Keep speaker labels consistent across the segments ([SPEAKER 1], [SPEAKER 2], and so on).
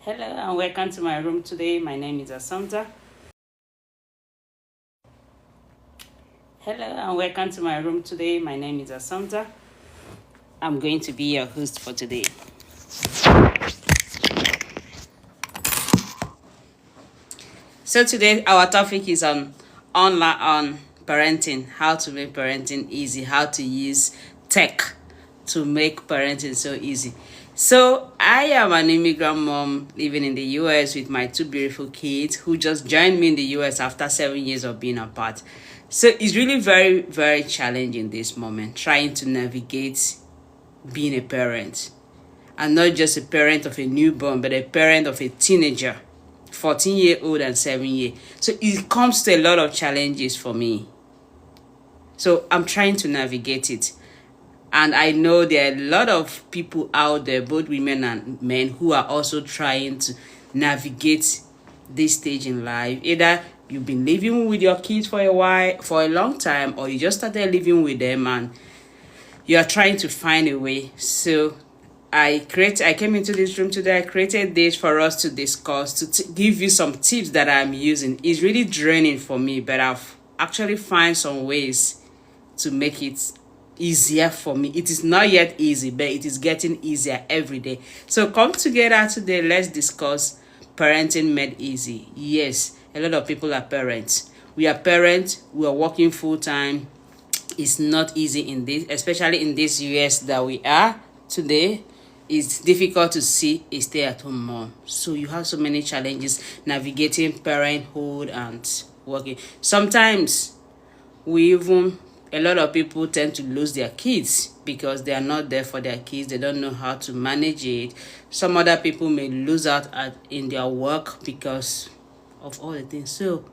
[SPEAKER 1] Hello and welcome to my room today. My name is Asanta. Hello and welcome to my room today. My name is Asanta. I'm going to be your host for today. So today our topic is on parenting, how to make parenting easy, how to use tech to make parenting so easy. So I am an immigrant mom living in the US with my two beautiful kids who just joined me in the US after 7 years of being apart. So it's really very, very challenging this moment, trying to navigate being a parent. And not just a parent of a newborn, but a parent of a teenager, 14-year-old and 7 year. So it comes to a lot of challenges for me. So I'm trying to navigate it. And I know there are a lot of people out there, both women and men, who are also trying to navigate this stage in life. Either you've been living with your kids for a long time, or you just started living with them and you are trying to find a way. So I came into this room today. I created this for us to discuss, to give you some tips that I'm using. It's really draining for me, but I've actually find some ways to make it easier for me. It is not yet easy, but it is getting easier every day. So come together today. Let's discuss parenting made easy. Yes, a lot of people are parents. We are parents. We are working full time. It's not easy in this, especially in this US that we are today. It's difficult to see a stay-at-home mom. So you have so many challenges navigating parenthood and working. Sometimes a lot of people tend to lose their kids because they are not there for their kids. They don't know how to manage it. Some other people may lose out in their work because of all the things. So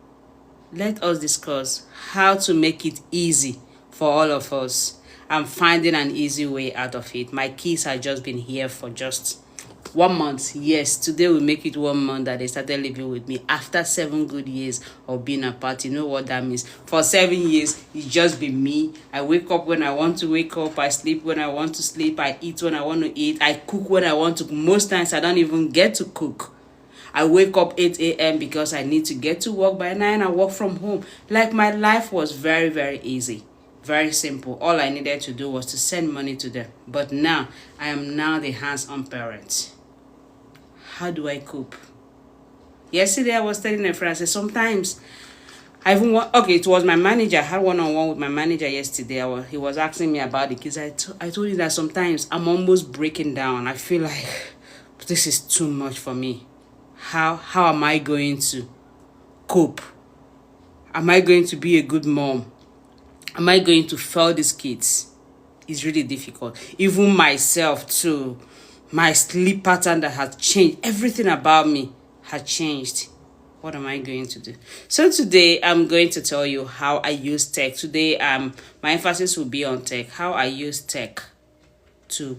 [SPEAKER 1] let us discuss how to make it easy for all of us. I'm finding an easy way out of it. My kids have just been here for just 1 month. Yes, today we make it 1 month that they started living with me after 7 good years of being apart. You know what that means? For 7 years, it's just been me. I wake up when I want to wake up. I sleep when I want to sleep. I eat when I want to eat. I cook when I want to. Most times, I don't even get to cook. I wake up 8 a.m. because I need to get to work by 9. I work from home. Like, my life was very, very easy. Very simple. All I needed to do was to send money to them. But now, I am now the hands-on parent. How do I cope? Yesterday, I was telling a friend, I said, sometimes I even it was my manager. I had one-on-one with my manager yesterday. He was asking me about the kids. I told you that sometimes I'm almost breaking down. I feel like this is too much for me. How am I going to cope? Am I going to be a good mom? Am I going to fail these kids? It's really difficult. Even myself too. My sleep pattern that has changed. Everything about me has changed. What am I going to do? So today I'm going to tell you how I use tech. Today my emphasis will be on tech. How I use tech to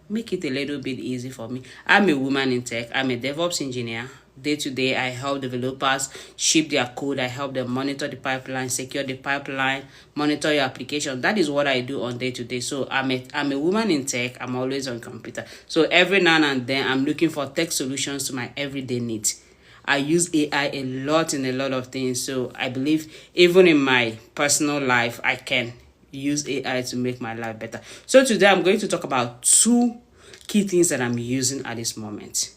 [SPEAKER 1] make it a little bit easy for me. I'm a woman in tech. I'm a DevOps engineer. Day to day, I help developers ship their code. I help them monitor the pipeline, secure the pipeline, monitor your application. That is what I do on day to day. So I'm a woman in tech. I'm always on computer. So every now and then, I'm looking for tech solutions to my everyday needs. I use AI a lot in a lot of things. So I believe even in my personal life, I can use AI to make my life better. So today I'm going to talk about two key things that I'm using at this moment.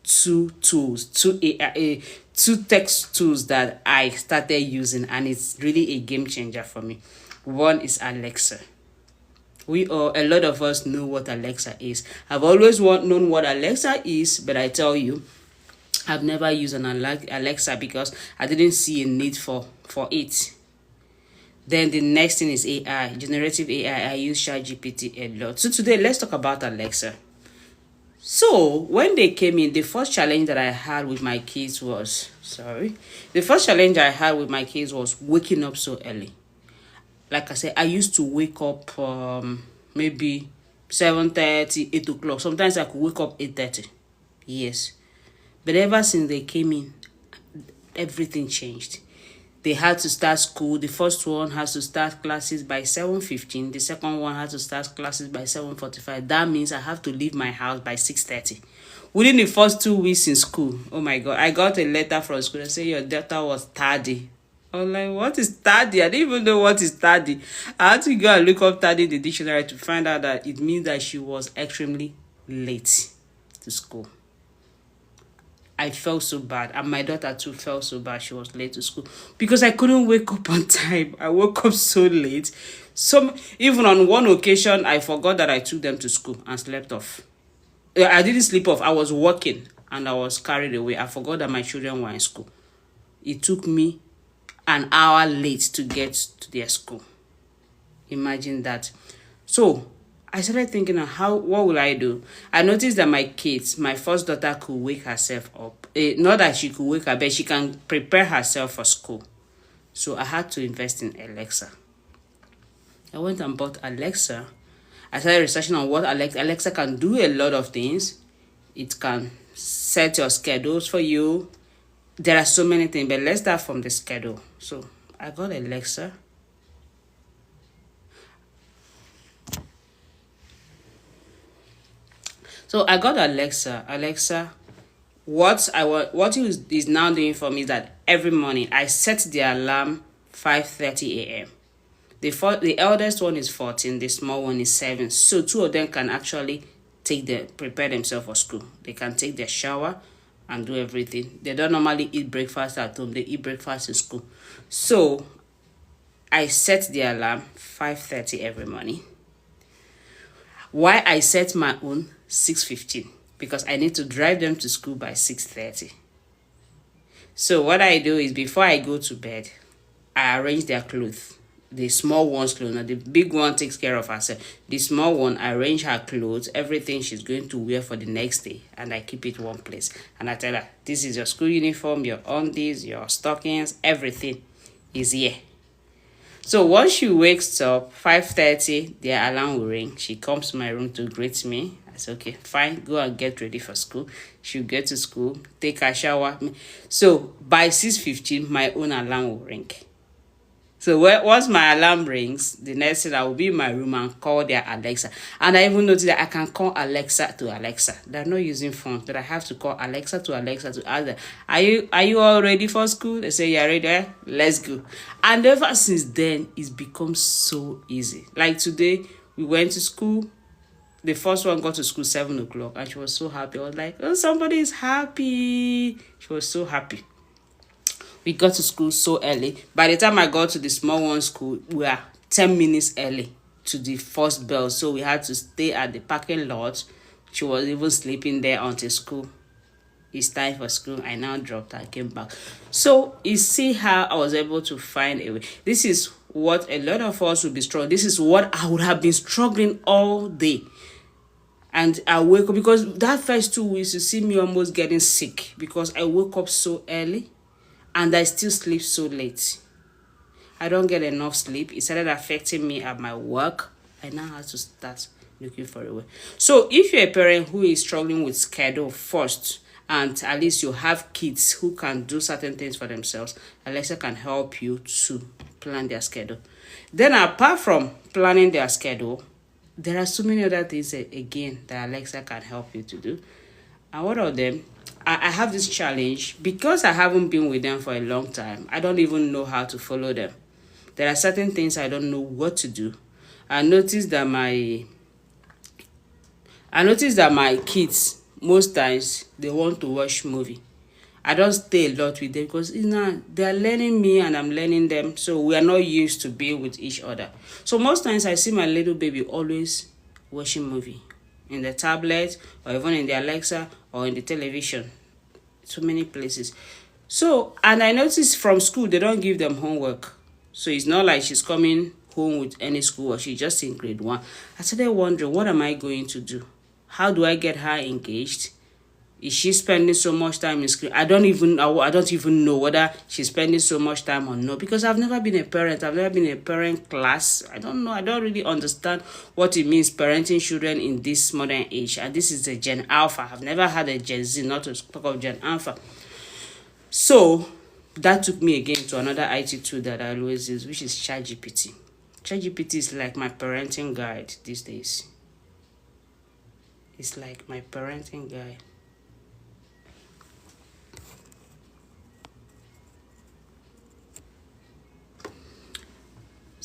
[SPEAKER 1] Two tools, two text tools that I started using, and it's really a game changer for me. One is Alexa. A lot of us know what Alexa is. I've always known what Alexa is, but I tell you, I've never used an Alexa because I didn't see a need for it. Then the next thing is AI, generative AI. I use ChatGPT a lot. So today, let's talk about Alexa. So when they came in, the first challenge that I had with my kids was, waking up so early. Like I said, I used to wake up maybe 7:30, 8 o'clock. Sometimes I could wake up 8:30. Yes. But ever since they came in, everything changed. They had to start school. The first one has to start classes by 7:15. The second one has to start classes by 7:45. That means I have to leave my house by 6:30. Within the first 2 weeks in school, oh my God, I got a letter from school that said your daughter was tardy. I was like, what is tardy? I didn't even know what is tardy. I had to go and look up tardy in the dictionary to find out that it means that she was extremely late to school. I felt so bad, and my daughter too felt so bad she was late to school because I couldn't wake up on time. I woke up so late. Even on one occasion, I forgot that I took them to school and slept off. I didn't sleep off. I was working and I was carried away. I forgot that my children were in school. It took me an hour late to get to their school. Imagine that. So I started thinking of what will I do? I noticed that my first daughter could wake herself up. Not that she could wake her, but she can prepare herself for school. So I had to invest in Alexa. I went and bought Alexa. I started researching on what Alexa can do a lot of things. It can set your schedules for you. There are so many things, but let's start from the schedule. So I got Alexa. So I got Alexa. Alexa, what it is now doing for me is that every morning I set the alarm 5:30 a.m. The eldest one is 14, the small one is 7. So two of them can actually prepare themselves for school. They can take their shower and do everything. They don't normally eat breakfast at home. They eat breakfast in school. So I set the alarm 5:30 every morning. Why I set my own 6:15? Because I need to drive them to school by 6:30. So what I do is before I go to bed, I arrange their clothes. The small one's clothes. Now the big one takes care of herself. The small one, I arrange her clothes, everything she's going to wear for the next day, and I keep it one place. And I tell her, this is your school uniform, your undies, your stockings, everything is here. So once she wakes up, 5:30, the alarm will ring. She comes to my room to greet me. I say, okay, fine, go and get ready for school. She'll get to school, take her shower. So by 6:15, my own alarm will ring. So once my alarm rings, the next thing I will be in my room and call their Alexa. And I even noticed that I can call Alexa to Alexa. They're not using phones, but I have to call Alexa to ask them, are you all ready for school? They say, you're ready? Let's go. And ever since then, it's become so easy. Like today, we went to school. The first one got to school 7 o'clock and she was so happy. I was like, oh, somebody is happy. She was so happy. We got to school so early. By the time I got to the small one school, we were 10 minutes early to the first bell. So we had to stay at the parking lot. She was even sleeping there until school. It's time for school. I now dropped her and came back. So you see how I was able to find a way. This is what a lot of us will be struggling. This is what I would have been struggling all day. And I wake up because that first 2 weeks, you see me almost getting sick because I woke up so early. And I still sleep so late. I don't get enough sleep. It started affecting me at my work. I now have to start looking for a way. So if you're a parent who is struggling with schedule first, and at least you have kids who can do certain things for themselves, Alexa can help you to plan their schedule. Then apart from planning their schedule, there are so many other things again that Alexa can help you to do. And one of them, I have this challenge because I haven't been with them for a long time. I don't even know how to follow them. There are certain things I don't know what to do. I noticed that my kids, most times, they want to watch movie. I don't stay a lot with them because they're learning me and I'm learning them. So we are not used to being with each other. So most times I see my little baby always watching movie in the tablet or even in the Alexa or in the television. So many places. So, and I noticed from school, they don't give them homework. So it's not like she's coming home with any school or she's just in grade 1. I started wondering, what am I going to do? How do I get her engaged? Is she spending so much time in school? I don't even know whether she's spending so much time or not because I've never been a parent. I've never been in a parent class. I don't know. I don't really understand what it means parenting children in this modern age. And this is the Gen Alpha. I've never had a Gen Z, not to talk of Gen Alpha. So that took me again to another IT tool that I always use, which is ChatGPT. ChatGPT is like my parenting guide these days. It's like my parenting guide.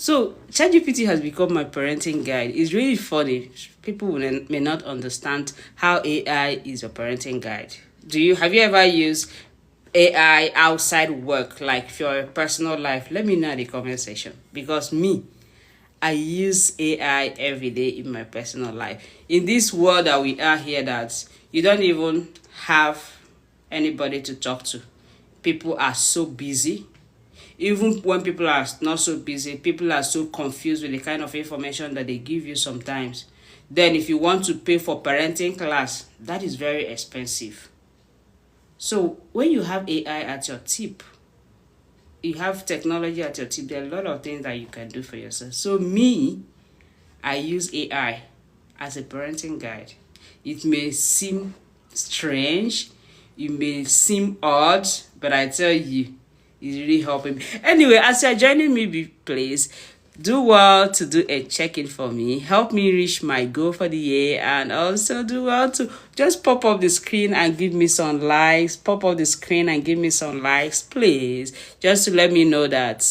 [SPEAKER 1] So ChatGPT has become my parenting guide. It's really funny. People may not understand how AI is a parenting guide. Have you ever used AI outside work, like for your personal life? Let me know in the comment section. Because I use AI every day in my personal life. In this world that we are here, that you don't even have anybody to talk to. People are so busy. Even when people are not so busy, people are so confused with the kind of information that they give you sometimes. Then if you want to pay for parenting class, that is very expensive. So when you have AI at your tip, you have technology at your tip, there are a lot of things that you can do for yourself. So I use AI as a parenting guide. It may seem strange, it may seem odd, but I tell you, it's really helping me. Anyway, as you're joining me, please do well to do a check-in for me. Help me reach my goal for the year, and also do well to just pop up the screen and give me some likes. Pop up the screen and give me some likes, please. Just to let me know that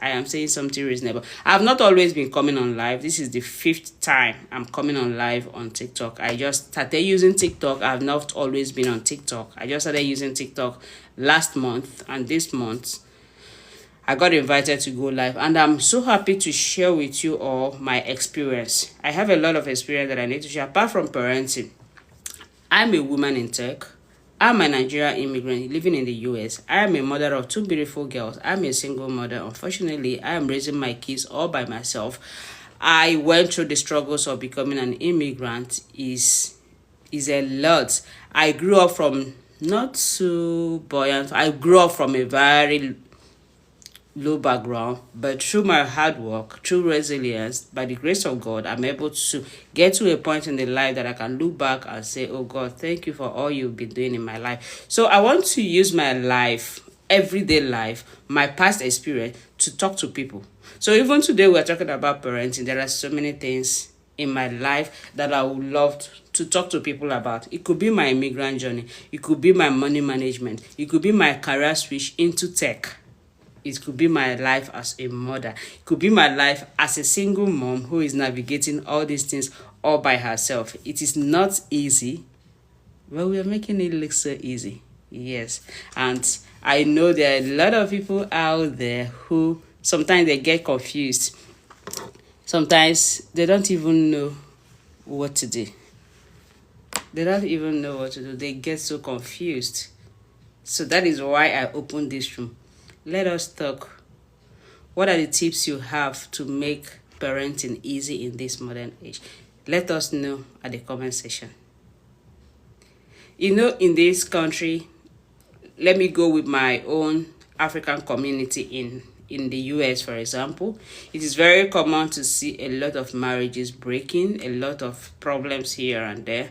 [SPEAKER 1] I am saying something reasonable. I've not always been coming on live. This is the 5th time I'm coming on live on TikTok. I just started using TikTok. I've not always been on TikTok. I just started using TikTok last month, and this month I got invited to go live, and I'm so happy to share with you all my experience. I have a lot of experience that I need to share apart from parenting. I'm a woman in tech. I'm a Nigerian immigrant living in the US. I am a mother of 2 beautiful girls. I'm a single mother. Unfortunately, I am raising my kids all by myself. I went through the struggles of becoming an immigrant. Is a lot. I grew up from not so buoyant. I grew up from a very low background, but through my hard work, through resilience, by the grace of God, I'm able to get to a point in the life that I can look back and say, oh God, thank you for all you've been doing in my life. So I want to use my life, everyday life, my past experience to talk to people. So even today we're talking about parenting. There are so many things in my life that I would love to talk to people about. It could be my immigrant journey. It could be my money management. It could be my career switch into tech. It could be my life as a mother. It could be my life as a single mom who is navigating all these things all by herself. It is not easy, but we are making it look so easy. Yes. And I know there are a lot of people out there who sometimes they get confused. Sometimes they don't even know what to do. They don't even know what to do. They get so confused. So that is why I opened this room. Let us talk. What are the tips you have to make parenting easy in this modern age? Let us know at the comment section. You know, in this country, let me go with my own African community in the US, for example. It is very common to see a lot of marriages breaking, a lot of problems here and there.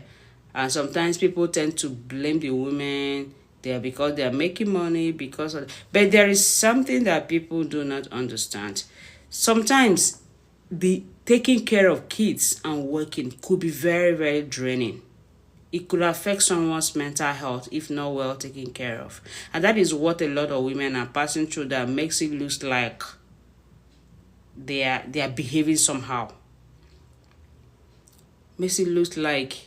[SPEAKER 1] And sometimes people tend to blame the women there because they are making money, but there is something that people do not understand. Sometimes the taking care of kids and working could be very, very draining. It could affect someone's mental health if not well taken care of. And that is what a lot of women are passing through, that makes it look like they are behaving somehow. Makes it look like,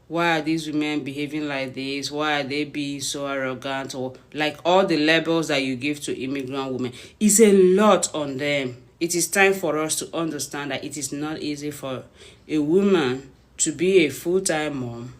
[SPEAKER 1] why are these women behaving like this? Why are they being so arrogant? Or like all the labels that you give to immigrant women. It's a lot on them. It is time for us to understand that it is not easy for a woman to be a full-time mom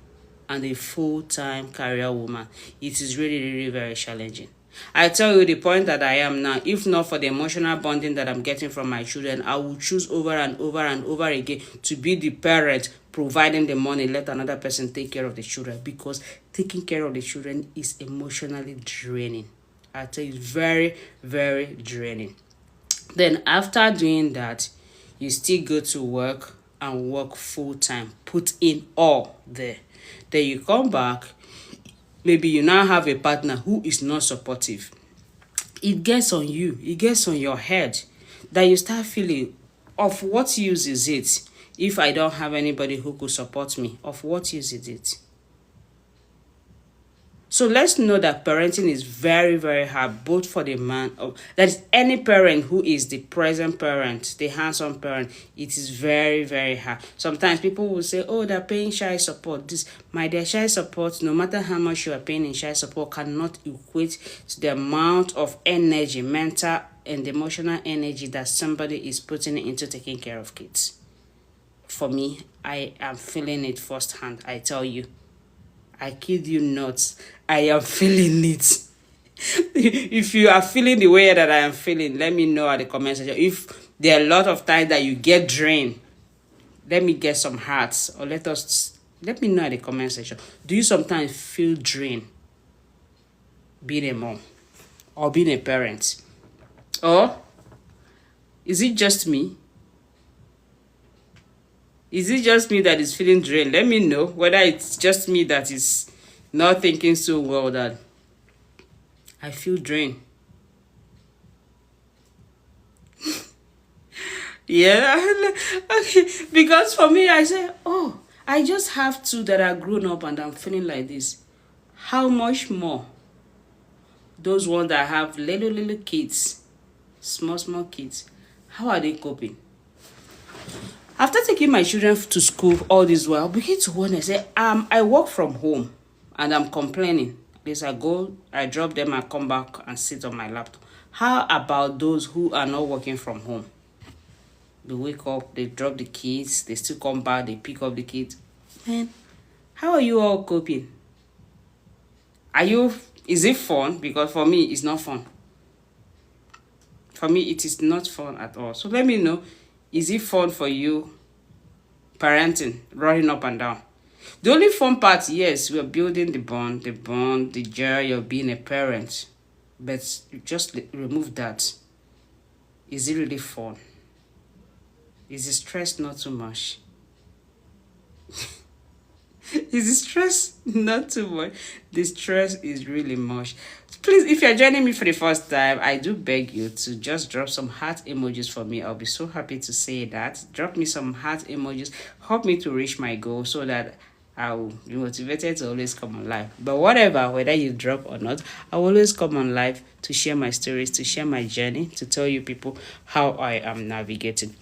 [SPEAKER 1] and a full-time career woman. It is really, really very challenging. I tell you, the point that I am now, if not for the emotional bonding that I'm getting from my children, I will choose over and over and over again to be the parent providing the money, let another person take care of the children, because taking care of the children is emotionally draining. I tell you, very, very draining. Then after doing that, you still go to work and work full-time, put in all there. Then you come back. Maybe you now have a partner who is not supportive. It gets on you. It gets on your head that you start feeling, of what use is it if I don't have anybody who could support me? Of what use is it? So let's know that parenting is very, very hard, both for the man. That is, any parent who is the present parent, the hands-on parent, it is very, very hard. Sometimes people will say, oh, they're paying child support. This, my dear, child support, no matter how much you are paying in child support, cannot equate to the amount of energy, mental and emotional energy that somebody is putting into taking care of kids. For me, I am feeling it firsthand, I tell you. I kid you not. I am feeling it. If you are feeling the way that I am feeling, let me know at the comment section. If there are a lot of times that you get drained, let me get some hearts, or let me know at the comment section. Do you sometimes feel drained being a mom or being a parent? Or is it just me? Is it just me that is feeling drained? Let me know whether it's just me that is not thinking so well that I feel drained. Yeah, okay. Because for me, I say, oh, I just have two that are grown up and I'm feeling like this. How much more those ones that have little kids, small kids, how are they coping? After taking my children to school all this while, I begin to wonder, say, I work from home and I'm complaining. This I drop them, I come back and sit on my laptop. How about those who are not working from home? They wake up, they drop the kids, they still come back, they pick up the kids. Man, how are you all coping? Is it fun? Because for me, it's not fun. For me, it is not fun at all. So let me know, is it fun for you parenting, running up and down? The only fun part, yes, we're building the bond, the joy of being a parent. But just remove that. Is it really fun? Is the stress not too much? Is the stress not too much? The stress is really much. Please, if you're joining me for the first time, I do beg you to just drop some heart emojis for me. I'll be so happy to say that. Drop me some heart emojis. Help me to reach my goal so that I'll be motivated to always come on live. But whatever, whether you drop or not, I'll always come on live to share my stories, to share my journey, to tell you people how I am navigating.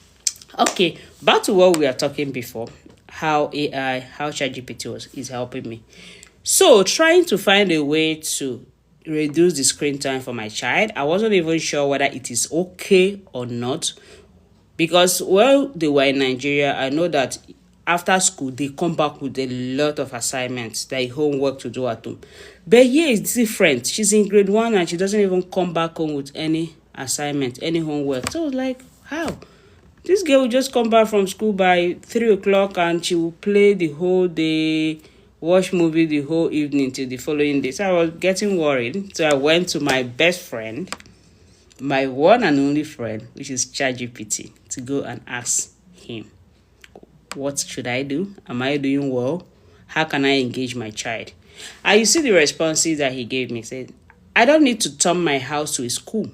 [SPEAKER 1] Okay, back to what we are talking before. How ChatGPT is helping me. So, trying to find a way to reduce the screen time for my child. I wasn't even sure whether it is okay or not. Because while they were in Nigeria, I know that after school, they come back with a lot of assignments, like homework to do at home. But here it's different. She's in grade 1 and she doesn't even come back home with any assignment, any homework. So I was like, how? This girl will just come back from school by 3 o'clock and she will play the whole day, watch movie the whole evening till the following day. So I was getting worried. So I went to my best friend, my one and only friend, which is ChatGPT, to go and ask him, what should I do? Am I doing well? How can I engage my child? And you see the responses that he gave me. He said, I don't need to turn my house to a school.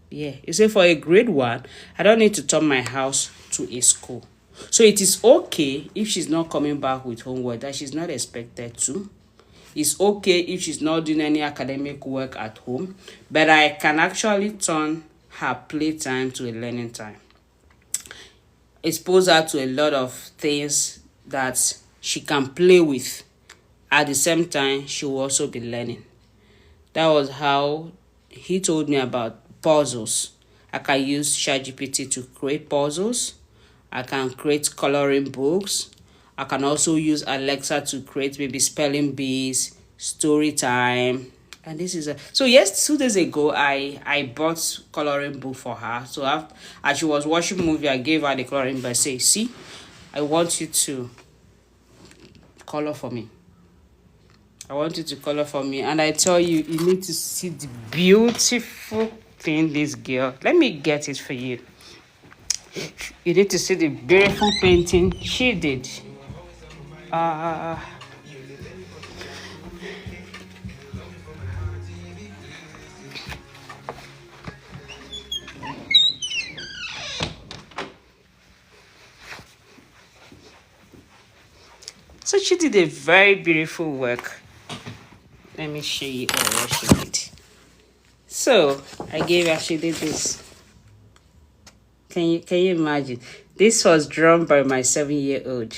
[SPEAKER 1] Yeah, you say for a grade 1, I don't need to turn my house to a school. So it is okay if she's not coming back with homework that she's not expected to. It's okay if she's not doing any academic work at home, but I can actually turn her playtime to a learning time. Expose her to a lot of things that she can play with. At the same time, she will also be learning. That was how he told me about puzzles. I can use ChatGPT to create puzzles. I can create coloring books. I can also use Alexa to create maybe spelling bees, story time. And this is so yes, 2 days ago I bought coloring book for her. So as she was watching movie, I gave her the coloring book. I say, see, I want you to color for me. I want you to color for me. And I tell you, you need to see the beautiful thing this girl. Let me get it for you. You need to see the beautiful painting she did. So she did a very beautiful work. Let me show you all what she did. So I gave her, she did this. Can you imagine? This was drawn by my 7-year-old.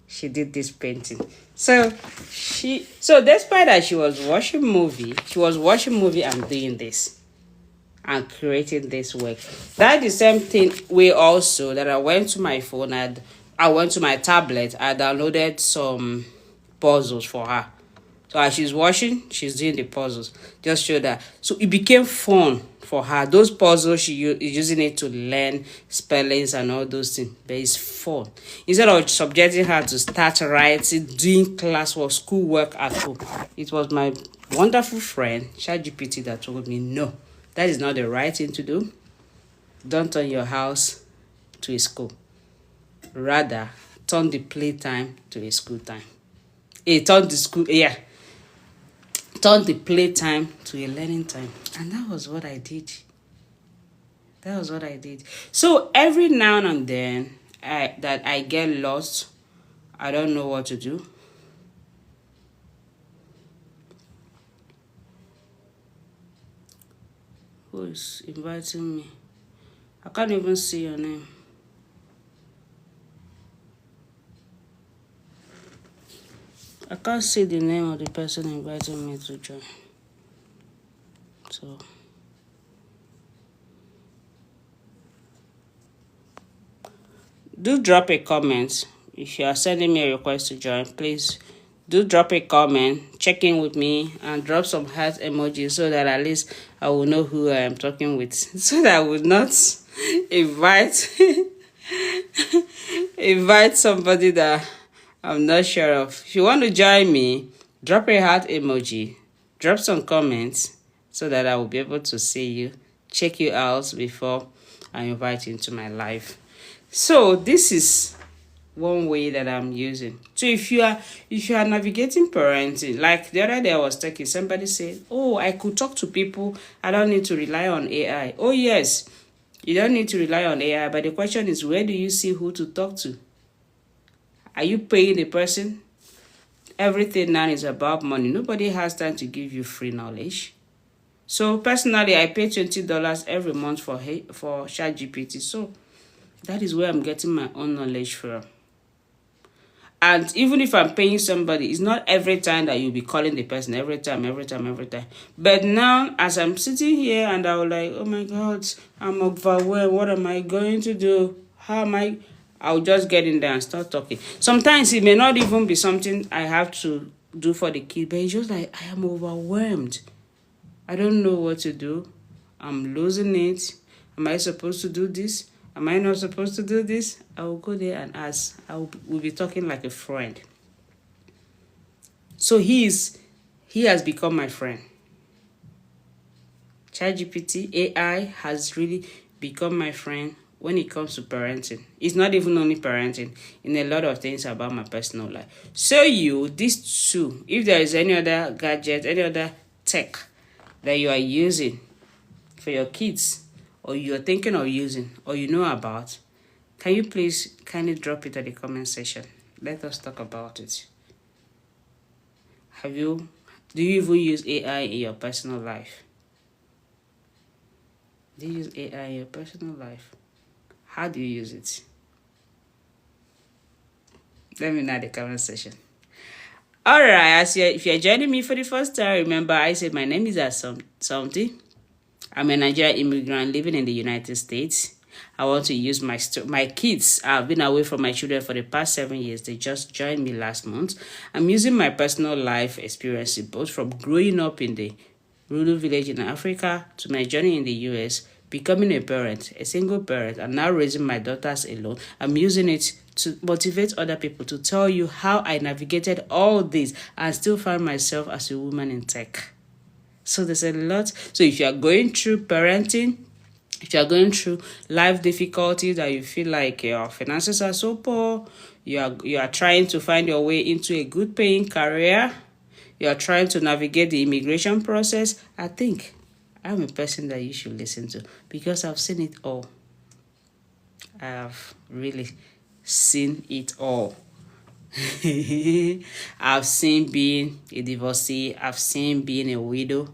[SPEAKER 1] She did this painting. So despite that she was watching movie and doing this and creating this work. That's the same thing way also that I went to my phone and I went to my tablet. I downloaded some puzzles for her. So as she's watching, she's doing the puzzles. Just show that. So it became fun for her. Those puzzles, she is using it to learn spellings and all those things. But it's fun. Instead of subjecting her to start writing, doing classwork, schoolwork at home. It was my wonderful friend, ChatGPT, that told me, no, that is not the right thing to do. Don't turn your house to a school. Rather, turn the playtime to a school time. Turn the playtime to a learning time. And that was what I did. So every now and then that I get lost, I don't know what to do. Who is inviting me? I can't even see your name. I can't see the name of the person inviting me to join. So do drop a comment. If you are sending me a request to join, please do drop a comment, check in with me, and drop some heart emojis so that at least I will know who I am talking with. So that I will not invite somebody that I'm not sure of. If you want to join me, drop a heart emoji, drop some comments so that I will be able to see you, check you out before I invite you into my life. So this is one way that I'm using. So if you are navigating parenting, like the other day I was talking, somebody said, oh, I could talk to people, I don't need to rely on AI. Oh yes, you don't need to rely on AI, but the question is, where do you see who to talk to? Are you paying the person? Everything now is about money. Nobody has time to give you free knowledge. So personally, I pay $20 every month for ChatGPT. So that is where I'm getting my own knowledge from. And even if I'm paying somebody, it's not every time that you'll be calling the person. Every time. But now, as I'm sitting here and I was like, oh my God, I'm overwhelmed. What am I going to do? I'll just get in there and start talking. Sometimes it may not even be something I have to do for the kid, but it's just like I am overwhelmed. I don't know what to do. I'm losing it. Am I supposed to do this? Am I not supposed to do this? I will go there and ask. We'll be talking like a friend. So he has become my friend. ChatGPT, AI has really become my friend when it comes to parenting. It's not even only parenting, in a lot of things about my personal life. So these two, if there is any other gadget, any other tech that you are using for your kids, or you're thinking of using, or you know about, can you please kindly drop it at the comment section? Let us talk about it. Do you even use AI in your personal life? Do you use AI in your personal life? How do you use it? Let me know in the comment section. Alright, if you're joining me for the first time, remember I said my name is Asomti. I'm a Nigerian immigrant living in the United States. I want to use my kids. I've been away from my children for the past 7 years. They just joined me last month. I'm using my personal life experiences, both from growing up in the rural village in Africa to my journey in the US, becoming a parent, a single parent, and now raising my daughters alone. I'm using it to motivate other people, to tell you how I navigated all this and still find myself as a woman in tech. So there's a lot. So if you are going through parenting, if you are going through life difficulties that you feel like your finances are so poor, you are trying to find your way into a good paying career, you are trying to navigate the immigration process, I think I'm a person that you should listen to, because I've seen it all. I have really seen it all. I've seen being a divorcee. I've seen being a widow.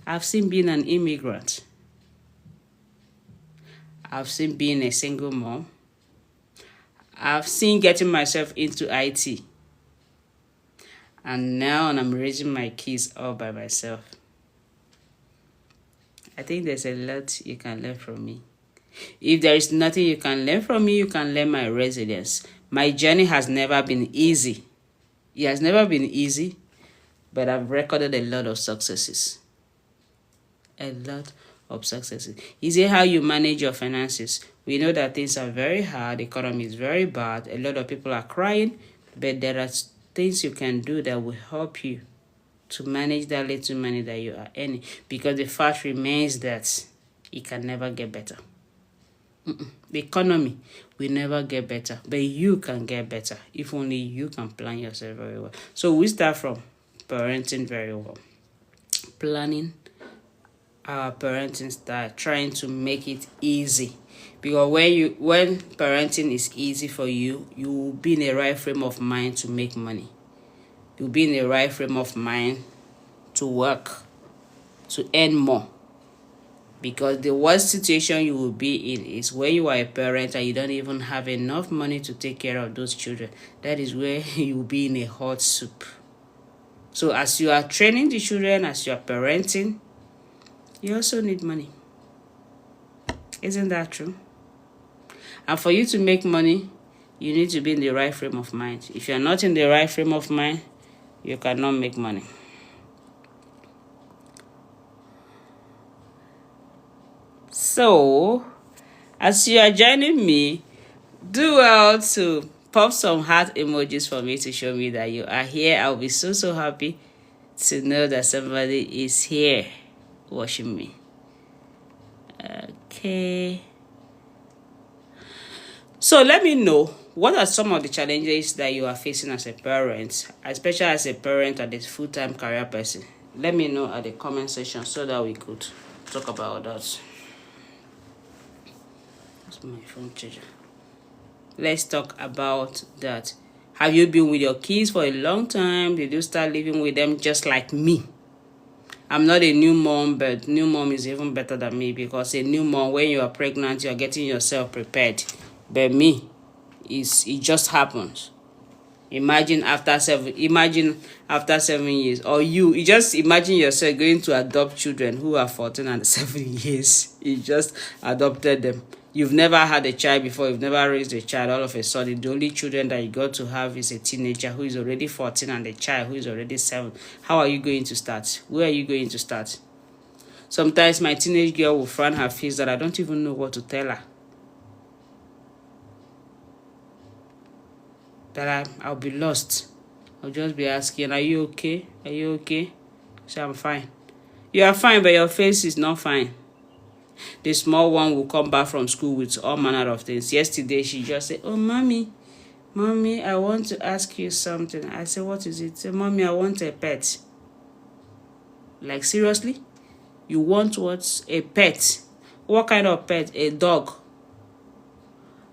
[SPEAKER 1] I've seen being an immigrant. I've seen being a single mom. I've seen getting myself into IT. And now I'm raising my kids all by myself. I think there's a lot you can learn from me. If there is nothing you can learn from me, you can learn my resilience. My journey has never been easy. It has never been easy, but I've recorded a lot of successes. A lot of successes. Is it how you manage your finances? We know that things are very hard. The economy is very bad. A lot of people are crying, but there are things you can do that will help you to manage that little money that you are earning, because the fact remains that it can never get better. The economy will never get better, but you can get better if only you can plan yourself very well. So we start from parenting very well. Planning our parenting style, trying to make it easy. Because when parenting is easy for you, you will be in the right frame of mind to make money. You'll be in the right frame of mind to work, to earn more. Because the worst situation you will be in is where you are a parent and you don't even have enough money to take care of those children. That is where you will be in a hot soup. So as you are training the children, as you are parenting, you also need money. Isn't that true? And for you to make money, you need to be in the right frame of mind. If you're not in the right frame of mind, you cannot make money. So, as you are joining me, do well to pop some heart emojis for me to show me that you are here. I'll be so happy to know that somebody is here watching me. Okay. So let me know, what are some of the challenges that you are facing as a parent, especially as a parent and a full-time career person? Let me know at the comment section so that we could talk about that. That's my phone charger. Let's talk about that. Have you been with your kids for a long time? Did you start living with them just like me? I'm not a new mom, but new mom is even better than me, because a new mom, when you are pregnant, you are getting yourself prepared. But me, it just happens. Imagine after 7 years, or you just imagine yourself going to adopt children who are 14 and 7 years. You just adopted them. You've never had a child before, you've never raised a child. All of a sudden, the only children that you got to have is a teenager who is already 14 and a child who is already 7. How are you going to start? Where are you going to start? Sometimes my teenage girl will frown her face that I don't even know what to tell her. That I'll be lost. I'll just be asking, are you okay? Are you okay? So I'm fine. You are fine, but your face is not fine. The small one will come back from school with all manner of things. Yesterday, she just said, oh, mommy, I want to ask you something. I said, what is it? Say, mommy, I want a pet. Like, seriously? You want what? A pet? What kind of pet? A dog?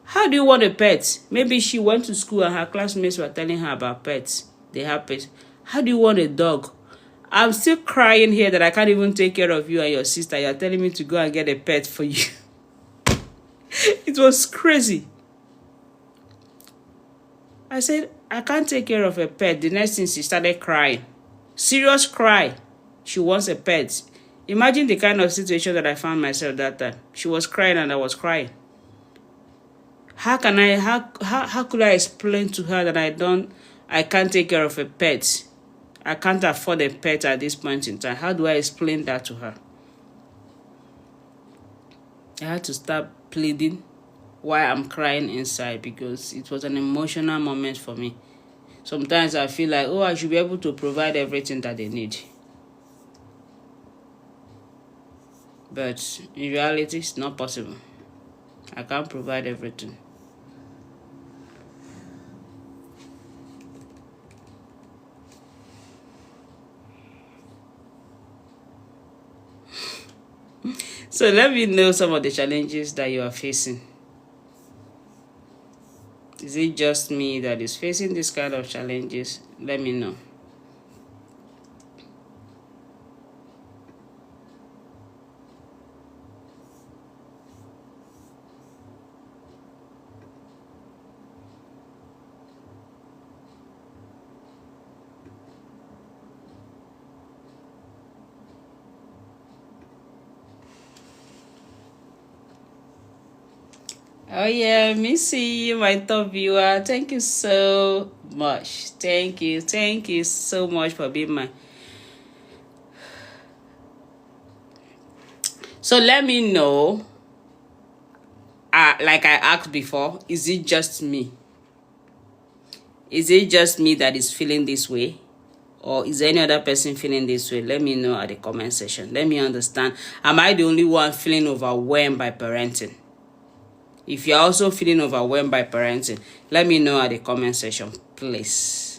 [SPEAKER 1] How do you want a pet? Maybe she went to school and her classmates were telling her about pets. They have pets. How do you want a dog? I'm still crying here that I can't even take care of you and your sister. You're telling me to go and get a pet for you. It was crazy. I said, I can't take care of a pet. The next thing, she started crying. Serious cry. She wants a pet. Imagine the kind of situation that I found myself that time. She was crying and I was crying. How could I explain to her that I can't take care of a pet? I can't afford a pet at this point in time. How do I explain that to her? I had to start pleading while I'm crying inside, because it was an emotional moment for me. Sometimes I feel like, I should be able to provide everything that they need. But in reality, it's not possible. I can't provide everything. So let me know some of the challenges that you are facing. Is Is it just me that is facing this kind of challenges? Let me know. Oh yeah, Missy, my top viewer. Thank you so much. Thank you so much for being my. So let me know. Like I asked before, is it just me? Is it just me that is feeling this way? Or is any other person feeling this way? Let me know at the comment section. Let me understand. Am I the only one feeling overwhelmed by parenting? If you're also feeling overwhelmed by parenting, let me know at the comment section, please.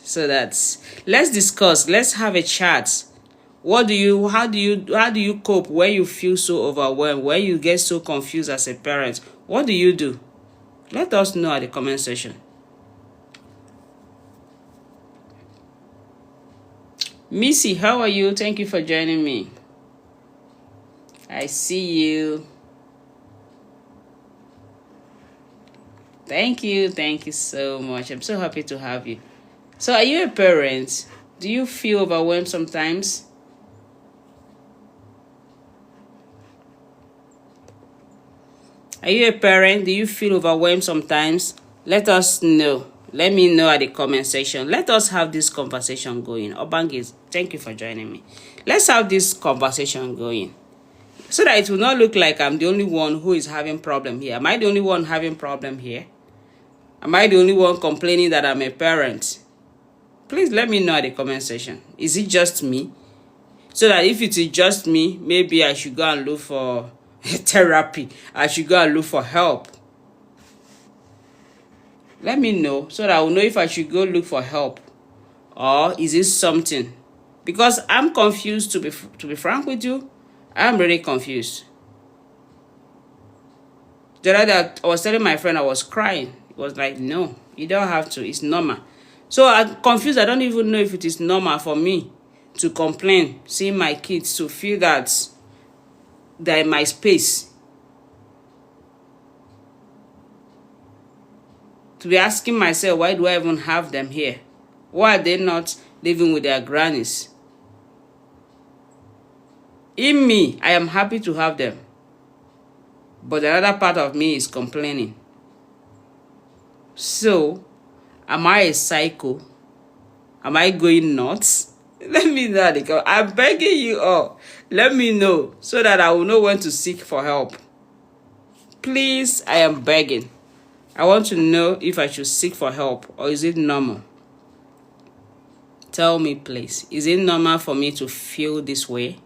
[SPEAKER 1] So that's, let's discuss. Let's have a chat. How do you cope when you feel so overwhelmed, when you get so confused as a parent? What do you do? Let us know at the comment section. Missy, how are you? Thank you for joining me. I see you. Thank you so much. I'm so happy to have you. So are you a parent? Do you feel overwhelmed sometimes? Are you a parent? Do you feel overwhelmed sometimes? Let us know. Let me know at the comment section. Let us have this conversation going. Obangis, thank you for joining me. Let's have this conversation going, so that it will not look like I'm the only one who is having problem here. Am I the only one having problem here? Am I the only one complaining that I'm a parent? Please let me know at the comment section. Is it just me? So that if it is just me, maybe I should go and look for therapy. I should go and look for help. Let me know so that I will know if I should go look for help, or is it something? Because I'm confused, to be frank with you. I'm really confused. The other day I was telling my friend I was crying. It was like, no, you don't have to. It's normal. So I'm confused. I don't even know if it is normal for me to complain, seeing my kids, to feel that they're in my space, to be asking myself, why do I even have them here? Why are they not living with their grannies? In me, I am happy to have them, but another part of me is complaining. So, am I a psycho? Am I going nuts? Let me know. I'm begging you all. Let me know so that I will know when to seek for help. Please, I am begging. I want to know if I should seek for help, or is it normal? Tell me, please. Is it normal for me to feel this way?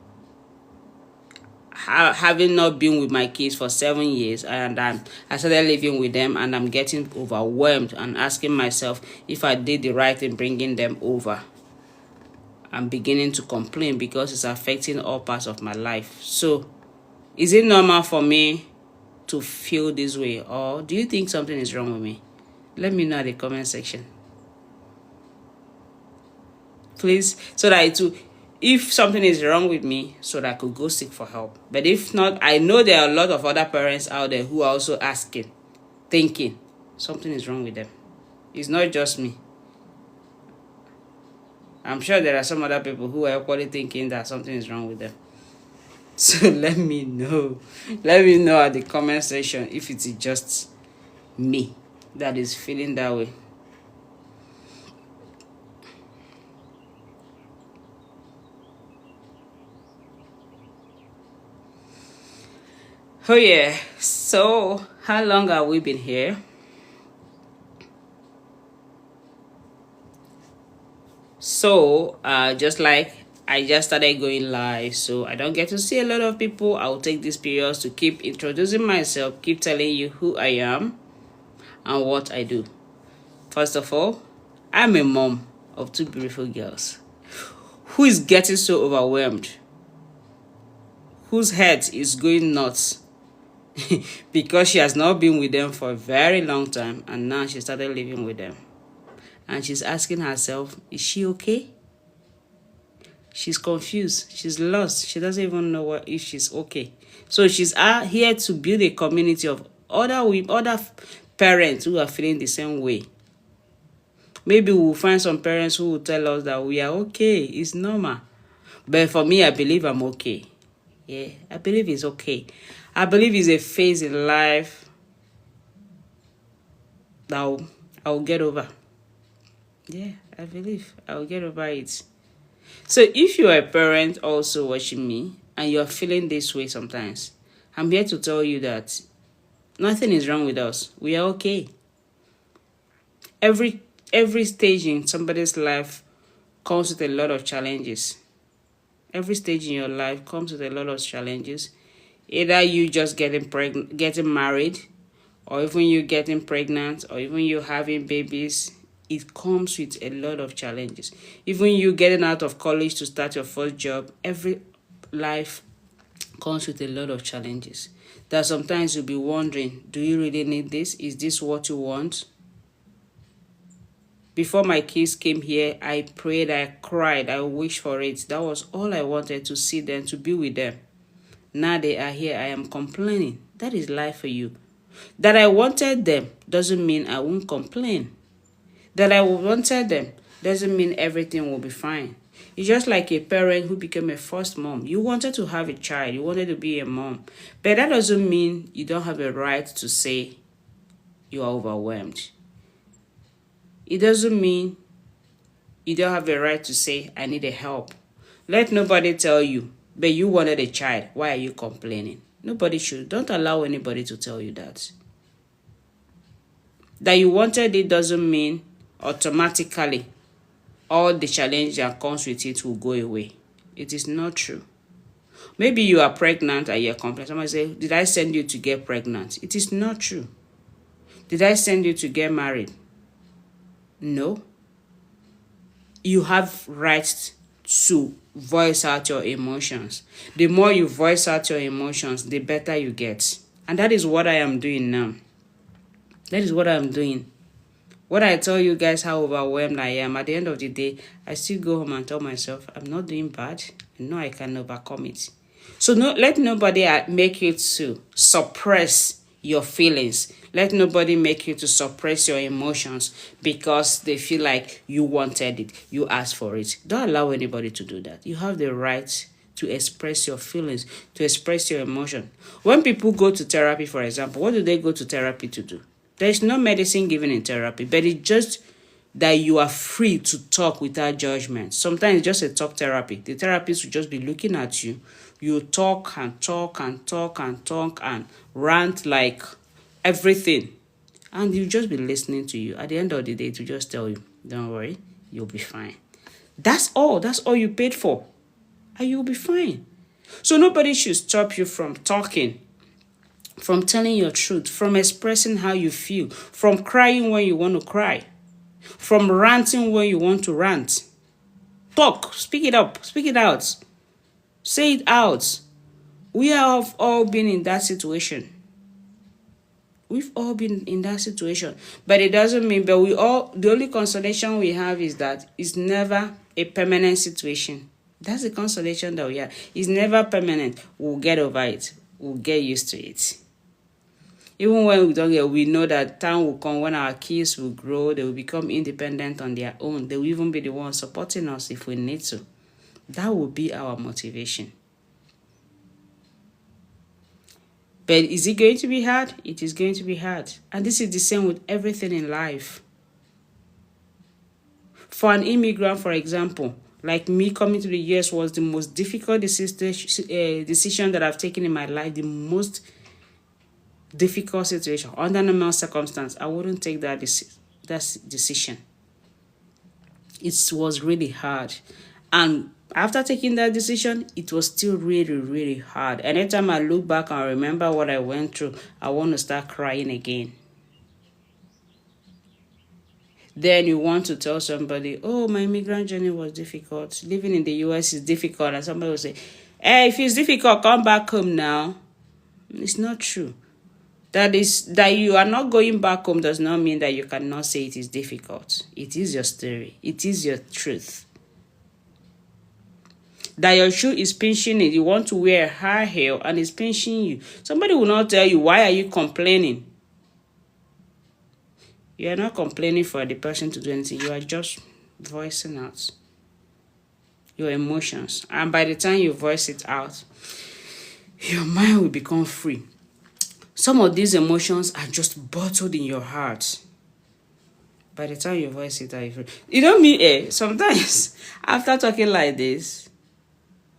[SPEAKER 1] Having not been with my kids for 7 years, and I started living with them, and I'm getting overwhelmed and asking myself if I did the right in bringing them over. I'm beginning to complain because it's affecting all parts of my life. So, is it normal for me to feel this way, or do you think something is wrong with me? Let me know in the comment section, please, so that it will, if something is wrong with me, so that I could go seek for help. But if not, I know there are a lot of other parents out there who are also asking, thinking something is wrong with them. It's not just me. I'm sure there are some other people who are equally thinking that something is wrong with them. So let me know. Let me know at the comment section if it is just me that is feeling that way. Oh yeah, so how long have we been here? So just like I just started going live, so I don't get to see a lot of people. I'll take this period to keep introducing myself, keep telling you who I am and what I do. First of all, I'm a mom of 2 beautiful girls who is getting so overwhelmed, whose head is going nuts because she has not been with them for a very long time, and now she started living with them. And she's asking herself, is she okay? She's confused. She's lost. She doesn't even know if she's okay. So she's here to build a community of other parents who are feeling the same way. Maybe we'll find some parents who will tell us that we are okay. It's normal. But for me, I believe I'm okay. Yeah, I believe it's okay. I believe it's a phase in life that I'll get over. Yeah, I believe I'll get over it. So if you are a parent also watching me and you're feeling this way sometimes, I'm here to tell you that nothing is wrong with us. We are okay. Every stage in somebody's life comes with a lot of challenges. Every stage in your life comes with a lot of challenges. Either you just getting married, or even you getting pregnant, or even you having babies. It comes with a lot of challenges. Even you getting out of college to start your first job, every life comes with a lot of challenges. That sometimes you'll be wondering, do you really need this? Is this what you want? Before my kids came here, I prayed, I cried, I wished for it. That was all I wanted, to see them, to be with them. Now they are here, I am complaining. That is life for you. That I wanted them doesn't mean I won't complain. That I wanted them doesn't mean everything will be fine. It's just like a parent who became a first mom. You wanted to have a child. You wanted to be a mom. But that doesn't mean you don't have a right to say you are overwhelmed. It doesn't mean you don't have a right to say, I need a help. Let nobody tell you, but you wanted a child. Why are you complaining? Nobody should. Don't allow anybody to tell you that. That you wanted it doesn't mean automatically all the challenge that comes with it will go away. It is not true. Maybe you are pregnant and you're complaining. Somebody say, did I send you to get pregnant? It is not true. Did I send you to get married? No. You have rights to voice out your emotions. The more you voice out your emotions, the better you get. And that is what I am doing now. That is what I'm doing. When I tell you guys how overwhelmed I am, at the end of the day, I still go home and tell myself, I'm not doing bad. I know I can overcome it. So let nobody make you to suppress your feelings. Let nobody make you to suppress your emotions because they feel like you wanted it. You asked for it. Don't allow anybody to do that. You have the right to express your feelings, to express your emotion. When people go to therapy, for example, what do they go to therapy to do? There is no medicine given in therapy, but it's just that you are free to talk without judgment. Sometimes it's just a talk therapy. The therapist will just be looking at you. You talk and talk and talk and talk and rant like everything. And you'll just be listening to you. At the end of the day, to just tell you, don't worry, you'll be fine. That's all. That's all you paid for. And you'll be fine. So nobody should stop you from talking, from telling your truth, from expressing how you feel, from crying when you want to cry, from ranting when you want to rant. Talk, speak it up, speak it out, say it out. We have all been in that situation. We've all been in that situation. But it doesn't mean, the only consolation we have is that it's never a permanent situation. That's the consolation that we have. It's never permanent. We'll get over it. We'll get used to it. Even when we don't get, we know that time will come when our kids will grow, they will become independent on their own. They will even be the ones supporting us if we need to. That will be our motivation. But is it going to be hard? It is going to be hard. And this is the same with everything in life. For an immigrant, for example, like me, coming to the US was the most difficult decision that I've taken in my life, the most difficult situation. Under normal circumstance, I wouldn't take that decision. It was really hard. And after taking that decision, it was still really, really hard. Anytime I look back and remember what I went through, I want to start crying again. Then you want to tell somebody, oh, my immigrant journey was difficult. Living in the US is difficult. And somebody will say, hey, if it's difficult, come back home now. It's not true. That you are not going back home does not mean that you cannot say it is difficult. It is your story. It is your truth. That your shoe is pinching it. You want to wear a high heel and it's pinching you. Somebody will not tell you, why are you complaining? You are not complaining for the person to do anything. You are just voicing out your emotions. And by the time you voice it out, your mind will become free. Some of these emotions are just bottled in your heart. By the time you voice it out, you don't mean sometimes after talking like this,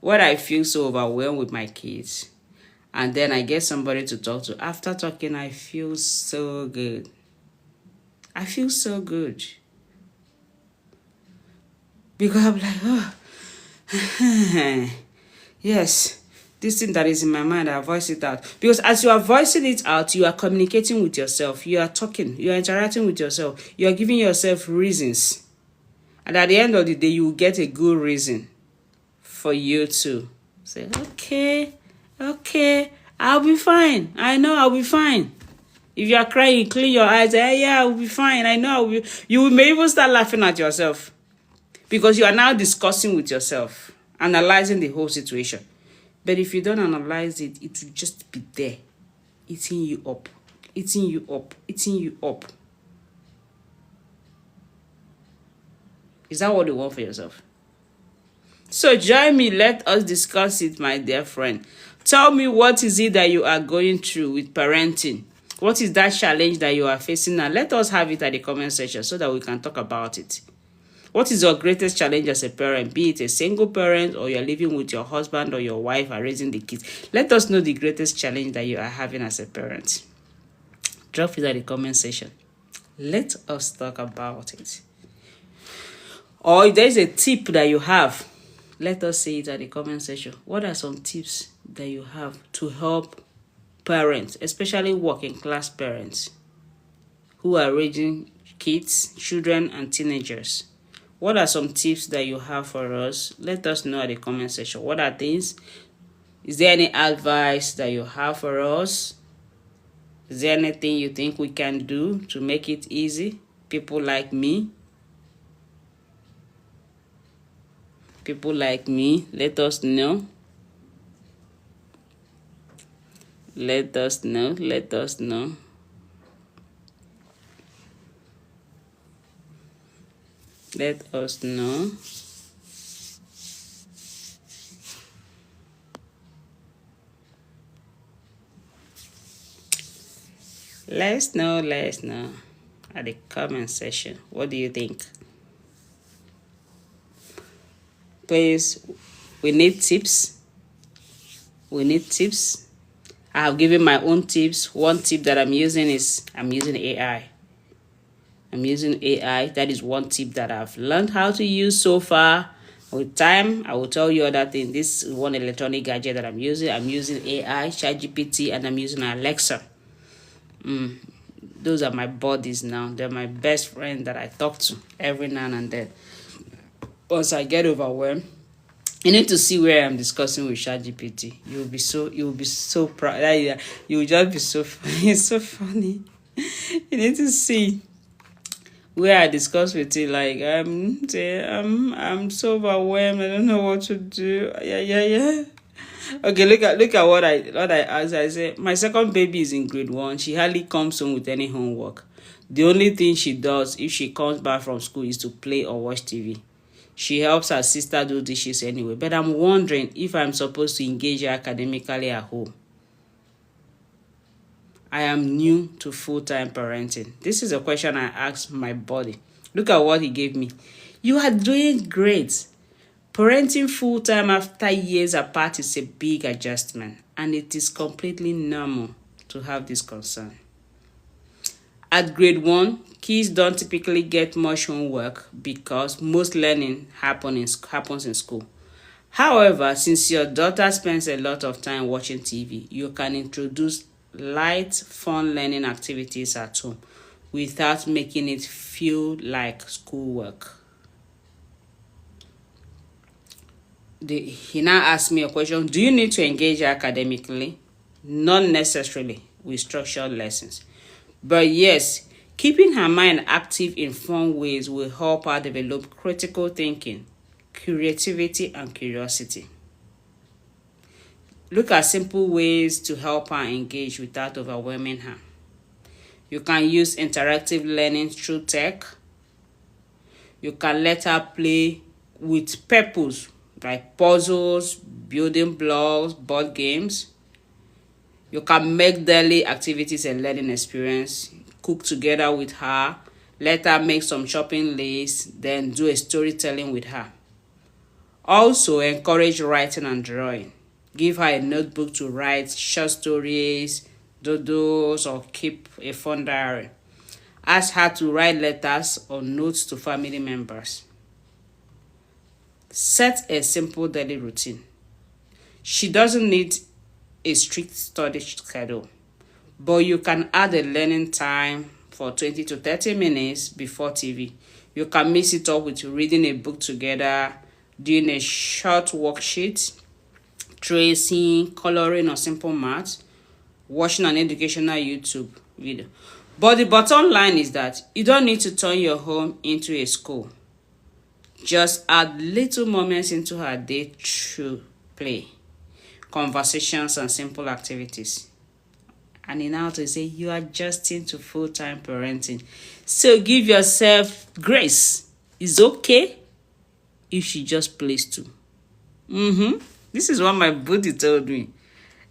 [SPEAKER 1] when I feel so overwhelmed with my kids, and then I get somebody to talk to, after talking, I feel so good. I feel so good. Because I'm like, oh, yes. This thing that is in my mind, I voice it out. Because as you are voicing it out, you are communicating with yourself. You are talking. You are interacting with yourself. You are giving yourself reasons. And at the end of the day, you will get a good reason for you to say, okay, I'll be fine. I know I'll be fine. If you are crying, clean your eyes. Yeah, I'll be fine. I know I'll be. You may even start laughing at yourself. Because you are now discussing with yourself, analyzing the whole situation. But if you don't analyze it, it will just be there, eating you up, eating you up, eating you up. Is that what you want for yourself? So join me, let us discuss it, my dear friend. Tell me, what is it that you are going through with parenting? What is that challenge that you are facing now? Let us have it at the comment section so that we can talk about it. What is your greatest challenge as a parent? Be it a single parent or you're living with your husband or your wife and raising the kids. Let us know the greatest challenge that you are having as a parent. Drop it at the comment section. Let us talk about it. Or if there's a tip that you have, let us say it at the comment section. What are some tips that you have to help parents, especially working class parents who are raising kids, children, and teenagers? What are some tips that you have for us? Let us know at the comment section. What are things? Is there any advice that you have for us? Is there anything you think we can do to make it easy? People like me. People like me, let us know. Let us know. Let us know. Let us know. Let's know at the comment section. What do you think? Please, we need tips. We need tips. I have given my own tips. One tip that I'm using is I'm using AI. I'm using AI. That is one tip that I've learned how to use so far. With time, I will tell you other things. This is one electronic gadget that I'm using. I'm using AI, ChatGPT, and I'm using Alexa. Those are my buddies now. They're my best friend that I talk to every now and then. Once I get overwhelmed, you need to see where I'm discussing with ChatGPT. You'll be so proud. You'll just be so funny. It's so funny. You need to see where I discuss with you, like I'm so overwhelmed. I don't know what to do. Yeah. Okay, look at what I asked. I said my second baby is in grade 1. She hardly comes home with any homework. The only thing she does if she comes back from school is to play or watch TV. She helps her sister do dishes anyway. But I'm wondering if I'm supposed to engage her academically at home. I am new to full-time parenting. This is a question I asked my body. Look at what he gave me. You are doing great. Parenting full-time after years apart is a big adjustment, and it is completely normal to have this concern. At grade 1, kids don't typically get much homework because most learning happens in school. However, since your daughter spends a lot of time watching TV, you can introduce light, fun learning activities at home without making it feel like schoolwork. He now asked me a question. Do you need to engage academically? Not necessarily. with structured lessons. But yes, keeping her mind active in fun ways will help her develop critical thinking, creativity, and curiosity. Look at simple ways to help her engage without overwhelming her. You can use interactive learning through tech. You can let her play with purpose, like puzzles, building blocks, board games. You can make daily activities a learning experience. Cook together with her. Let her make some shopping lists, then do a storytelling with her. Also, encourage writing and drawing. Give her a notebook to write short stories, doodles, or keep a fun diary. Ask her to write letters or notes to family members. Set a simple daily routine. She doesn't need a strict study schedule, but you can add a learning time for 20 to 30 minutes before TV. You can mix it up with reading a book together, doing a short worksheet, tracing, coloring, or simple math, watching an educational YouTube video. But the bottom line is that you don't need to turn your home into a school. Just add little moments into her day through play, conversations, and simple activities. And in how to say you are adjusting to full-time parenting. So give yourself grace. It's okay if she just plays too. This is what my booty told me.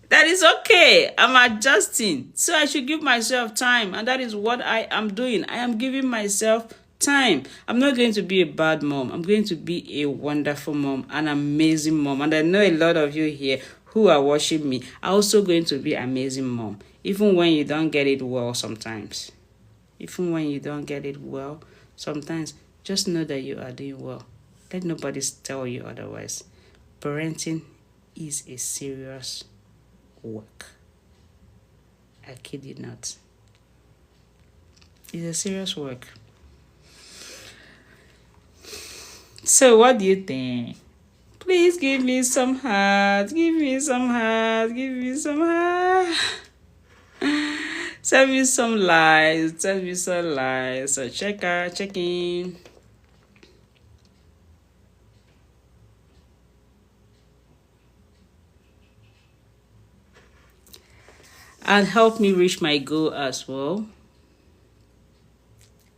[SPEAKER 1] That is okay. I'm adjusting. So I should give myself time. And that is what I am doing. I am giving myself time. I'm not going to be a bad mom. I'm going to be a wonderful mom, an amazing mom. And I know a lot of you here who are watching me are also going to be amazing mom. Even when you don't get it well sometimes. Even when you don't get it well sometimes, just know that you are doing well. Let nobody tell you otherwise. Parenting is a serious work. I kid you not. It's a serious work. So what do you think? Please give me some hearts. Give me some hearts. Give me some hearts. Send me some likes. Send me some likes. So check in. And help me reach my goal as well.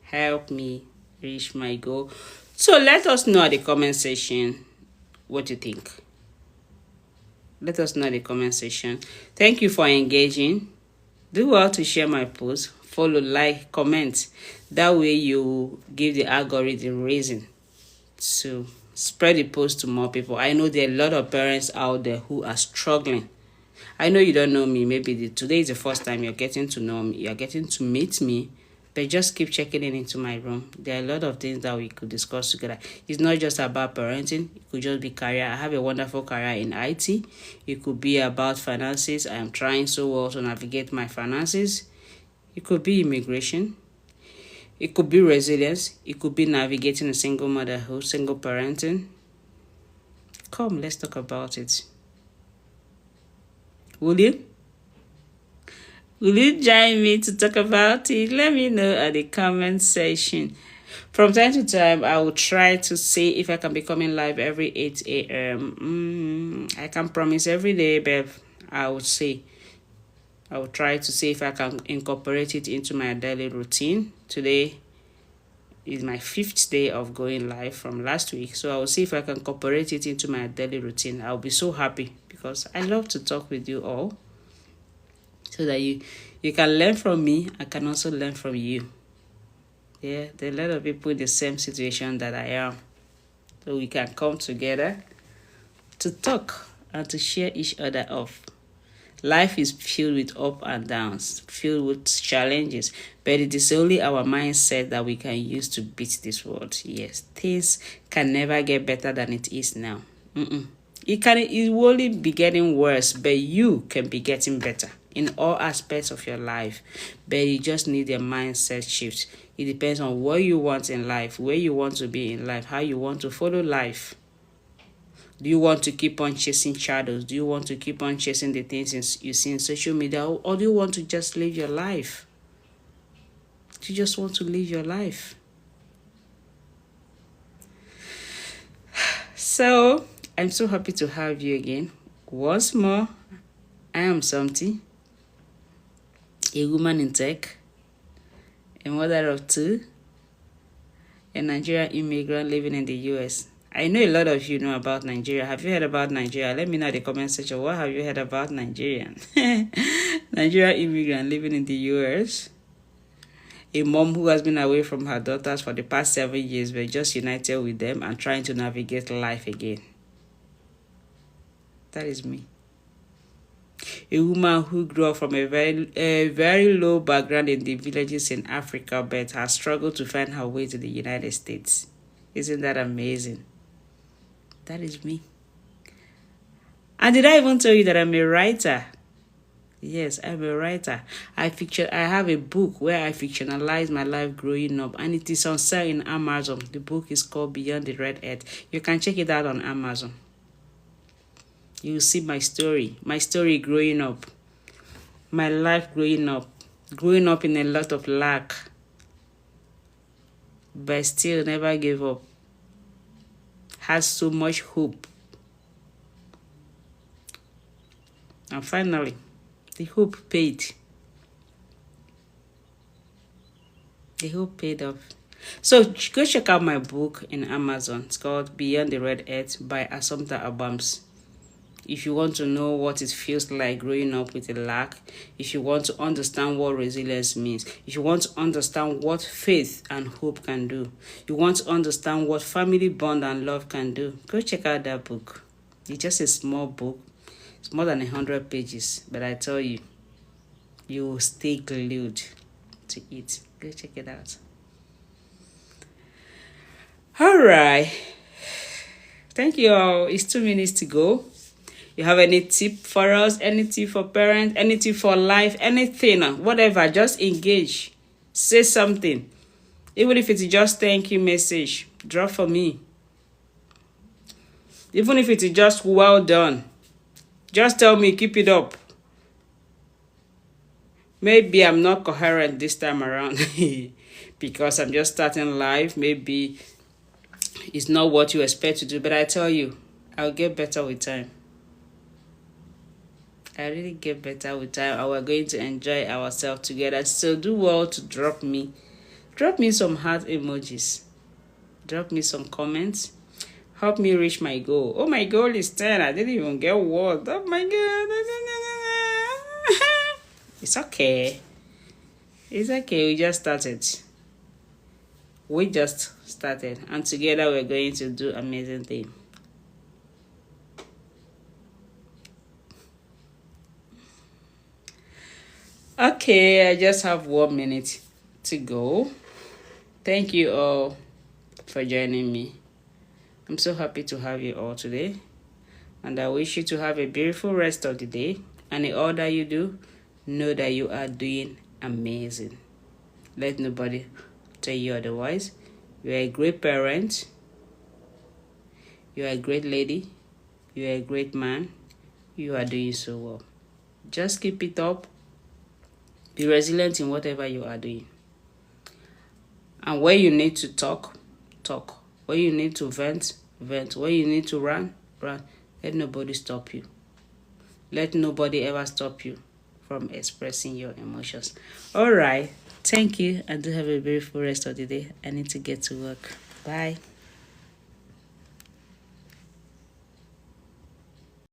[SPEAKER 1] Help me reach my goal. So let us know at the comment section what you think. Let us know in the comment section. Thank you for engaging. Do well to share my post, follow, like, comment. That way you give the algorithm reason to spread the post to more people. I know there are a lot of parents out there who are struggling. I know you don't know me. Maybe today is the first time you're getting to know me. You're getting to meet me. But just keep checking into my room. There are a lot of things that we could discuss together. It's not just about parenting. It could just be career. I have a wonderful career in IT. It could be about finances. I am trying so well to navigate my finances. It could be immigration. It could be resilience. It could be navigating a single motherhood, single parenting. Come, let's talk about it. Will you? Will you join me to talk about it? Let me know at the comment section. From time to time, I will try to see if I can be coming live every 8 a.m. I can't promise every day, but I will see. I will try to see if I can incorporate it into my daily routine. Today is my 5th day of going live from last week. So I will see if I can incorporate it into my daily routine. I'll be so happy because I love to talk with you all. So that you can learn from me, I can also learn from you. Yeah, there are a lot of people in the same situation that I am. So we can come together to talk and to share each other off. Life is filled with ups and downs, filled with challenges, but it is only our mindset that we can use to beat this world. Yes, things can never get better than it is now. It will only be getting worse, but you can be getting better in all aspects of your life. But you just need a mindset shift. It depends on what you want in life, where you want to be in life, how you want to follow life. Do you want to keep on chasing shadows? Do you want to keep on chasing the things you see in social media? Or do you want to just live your life? Do you just want to live your life? So, I'm so happy to have you again. Once more, I am Somty, a woman in tech, a mother of two, a Nigerian immigrant living in the US. I know a lot of you know about Nigeria. Have you heard about Nigeria? Let me know in the comment section. What have you heard about Nigerian? Nigerian immigrant living in the US. A mom who has been away from her daughters for the past 7 years, but just united with them and trying to navigate life again. That is me. A woman who grew up from a very low background in the villages in Africa, but has struggled to find her way to the United States. Isn't that amazing? That is me. And did I even tell you that I'm a writer? Yes, I'm a writer. I have a book where I fictionalize my life growing up, and it is on sale in Amazon. The book is called Beyond the Red Earth. You can check it out on Amazon. You will see my story growing up, my life growing up in a lot of lack, but still never gave up. Has so much hope. And finally, the hope paid. The hope paid off. So go check out my book in Amazon. It's called Beyond the Red Earth by Assumpta Abams. If you want to know what it feels like growing up with a lack, if you want to understand what resilience means, if you want to understand what faith and hope can do, you want to understand what family bond and love can do, go check out that book. It's just a small book. It's more than 100 pages, but I tell you, you will stay glued to it. Go check it out. All right. Thank you all. It's 2 minutes to go. You have any tip for us? Any tip for parents? Any tip for life? Anything, whatever. Just engage. Say something. Even if it's just thank you message, drop for me. Even if it's just well done, just tell me, keep it up. Maybe I'm not coherent this time around because I'm just starting life. Maybe it's not what you expect to do, but I tell you, I'll get better with time. I really get better with time, and we're going to enjoy ourselves together. So do well to drop me some heart emojis, drop me some comments, help me reach my goal. Oh, my goal is 10. I didn't even get word. Oh my god. It's okay. We just started, and together we're going to do amazing things. Okay, I just have 1 minute to go. Thank you all for joining me. I'm so happy to have you all today, and I wish you to have a beautiful rest of the day. And in all that you do, know that you are doing amazing. Let nobody tell you otherwise. You are a great parent. You are a great lady. You are a great man. You are doing so well. Just keep it up. Be resilient in whatever you are doing. And where you need to talk. Where you need to vent. Where you need to run. Let nobody stop you. Let nobody ever stop you from expressing your emotions. All right. Thank you, and do have a beautiful rest of the day. I need to get to work. Bye.